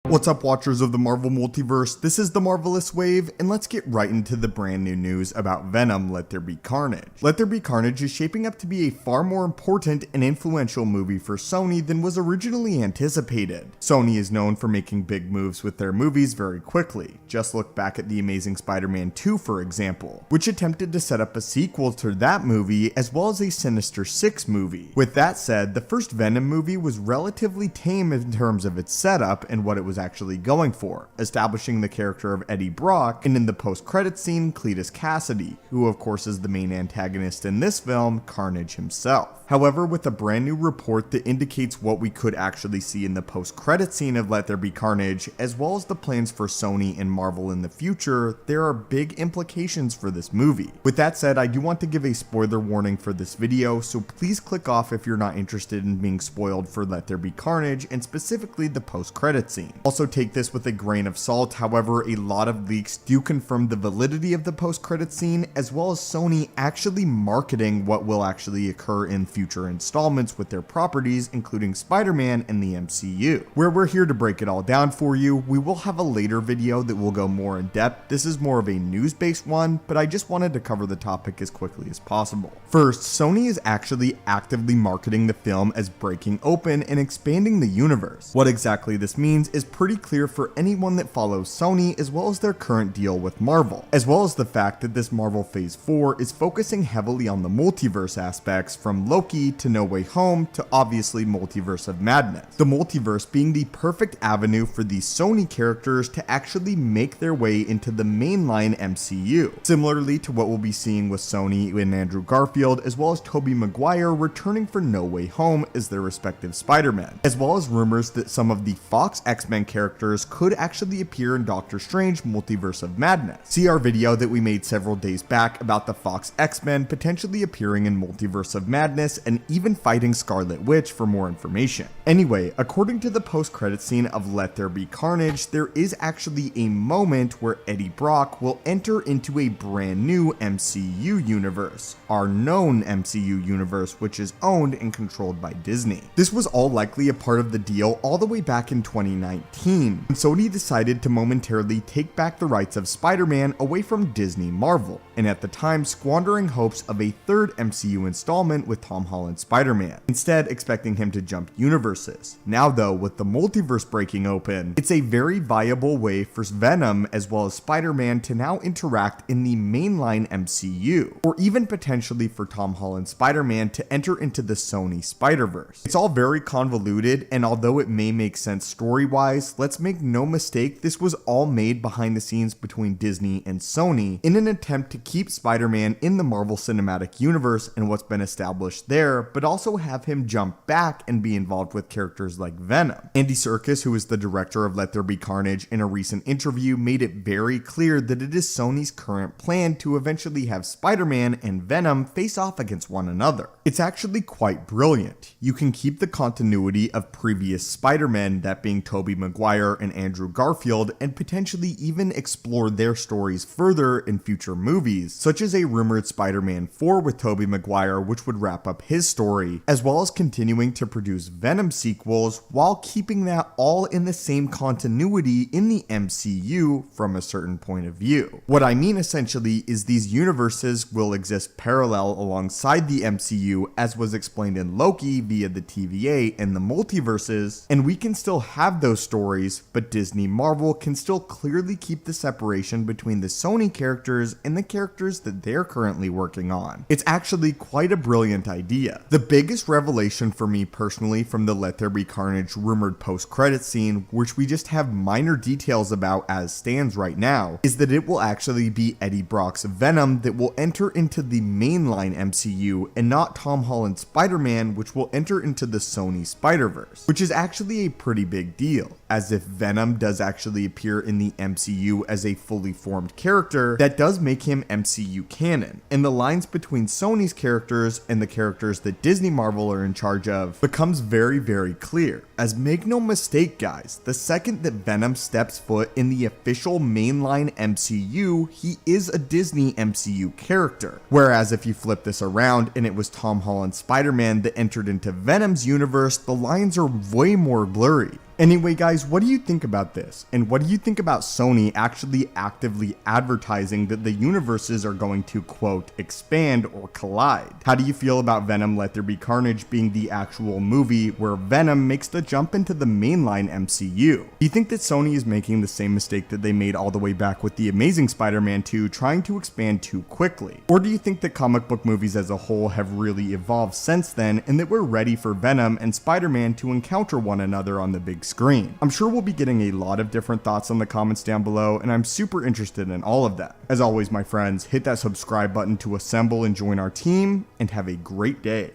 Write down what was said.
What's up, watchers of the Marvel Multiverse? This is the Marvelous Wave, and let's get right into the brand new news about Venom: Let There Be Carnage. Let There Be Carnage is shaping up to be a far more important and influential movie for Sony than was originally anticipated. Sony is known for making big moves with their movies very quickly. Just look back at The Amazing Spider-Man 2, for example, which attempted to set up a sequel to that movie as well as a Sinister Six movie. With that said, the first Venom movie was relatively tame in terms of its setup and what it was actually going for, establishing the character of Eddie Brock, and in the post-credit scene, Cletus Cassidy, who of course is the main antagonist in this film, Carnage himself. However, with a brand new report that indicates what we could actually see in the post-credit scene of Let There Be Carnage, as well as the plans for Sony and Marvel in the future, there are big implications for this movie. With that said, I do want to give a spoiler warning for this video, so please click off if you're not interested in being spoiled for Let There Be Carnage, and specifically the post-credit scene. Also take this with a grain of salt, however, a lot of leaks do confirm the validity of the post-credit scene, as well as Sony actually marketing what will actually occur in future installments with their properties, including Spider-Man and the MCU. Where we're here to break it all down for you, we will have a later video that will go more in depth. This is more of a news-based one, but I just wanted to cover the topic as quickly as possible. First, Sony is actually actively marketing the film as breaking open and expanding the universe. What exactly this means is pretty clear for anyone that follows Sony, as well as their current deal with Marvel, as well as the fact that this Marvel Phase 4 is focusing heavily on the multiverse aspects, from Loki to No Way Home to obviously Multiverse of Madness. The multiverse being the perfect avenue for these Sony characters to actually make their way into the mainline MCU, similarly to what we'll be seeing with Sony and Andrew Garfield, as well as Tobey Maguire returning for No Way Home as their respective Spider-Man, as well as rumors that some of the Fox X-Men characters could actually appear in Doctor Strange Multiverse of Madness. See our video that we made several days back about the Fox X-Men potentially appearing in Multiverse of Madness and even fighting Scarlet Witch for more information. Anyway, according to the post-credit scene of Let There Be Carnage, there is actually a moment where Eddie Brock will enter into a brand new MCU universe, our known MCU universe, which is owned and controlled by Disney. This was all likely a part of the deal all the way back in 2019, when Sony decided to momentarily take back the rights of Spider-Man away from Disney Marvel, and at the time squandering hopes of a third MCU installment with Tom Holland's Spider-Man, instead expecting him to jump universes. Now though, with the multiverse breaking open, it's a very viable way for Venom as well as Spider-Man to now interact in the mainline MCU, or even potentially for Tom Holland's Spider-Man to enter into the Sony Spider-Verse. It's all very convoluted, and although it may make sense story-wise, let's make no mistake, this was all made behind the scenes between Disney and Sony in an attempt to keep Spider-Man in the Marvel Cinematic Universe and what's been established there, but also have him jump back and be involved with characters like Venom. Andy Serkis, who is the director of Let There Be Carnage, in a recent interview made it very clear that it is Sony's current plan to eventually have Spider-Man and Venom face off against one another. It's actually quite brilliant. You can keep the continuity of previous Spider-Men, that being Tobey Maguire and Andrew Garfield, and potentially even explore their stories further in future movies, such as a rumored Spider-Man 4 with Tobey Maguire, which would wrap up his story, as well as continuing to produce Venom sequels while keeping that all in the same continuity in the MCU from a certain point of view. What I mean essentially is these universes will exist parallel alongside the MCU, as was explained in Loki via the TVA and the multiverses, and we can still have those stories, but Disney Marvel can still clearly keep the separation between the Sony characters and the characters that they're currently working on. It's actually quite a brilliant idea. The biggest revelation for me personally from the Let There Be Carnage rumored post-credit scene, which we just have minor details about as stands right now, is that it will actually be Eddie Brock's Venom that will enter into the mainline MCU and not Tom Holland's Spider-Man, which will enter into the Sony Spider-Verse, which is actually a pretty big deal, as if Venom does actually appear in the MCU as a fully formed character, that does make him MCU canon, and the lines between Sony's characters and the characters that Disney Marvel are in charge of becomes very clear, as make no mistake guys, the second that Venom steps foot in the official mainline MCU, he is a Disney MCU character, whereas if you flip this around and it was Tom Holland's Spider-Man that entered into Venom's universe, the lines are way more blurry. Anyway guys, what do you think about this? And what do you think about Sony actually actively advertising that the universes are going to, quote, expand or collide? How do you feel about Venom Let There Be Carnage being the actual movie where Venom makes the jump into the mainline MCU? Do you think that Sony is making the same mistake that they made all the way back with The Amazing Spider-Man 2, trying to expand too quickly? Or do you think that comic book movies as a whole have really evolved since then and that we're ready for Venom and Spider-Man to encounter one another on the big screen? I'm sure we'll be getting a lot of different thoughts on the comments down below, and I'm super interested in all of that. As always, my friends, hit that subscribe button to assemble and join our team, and have a great day.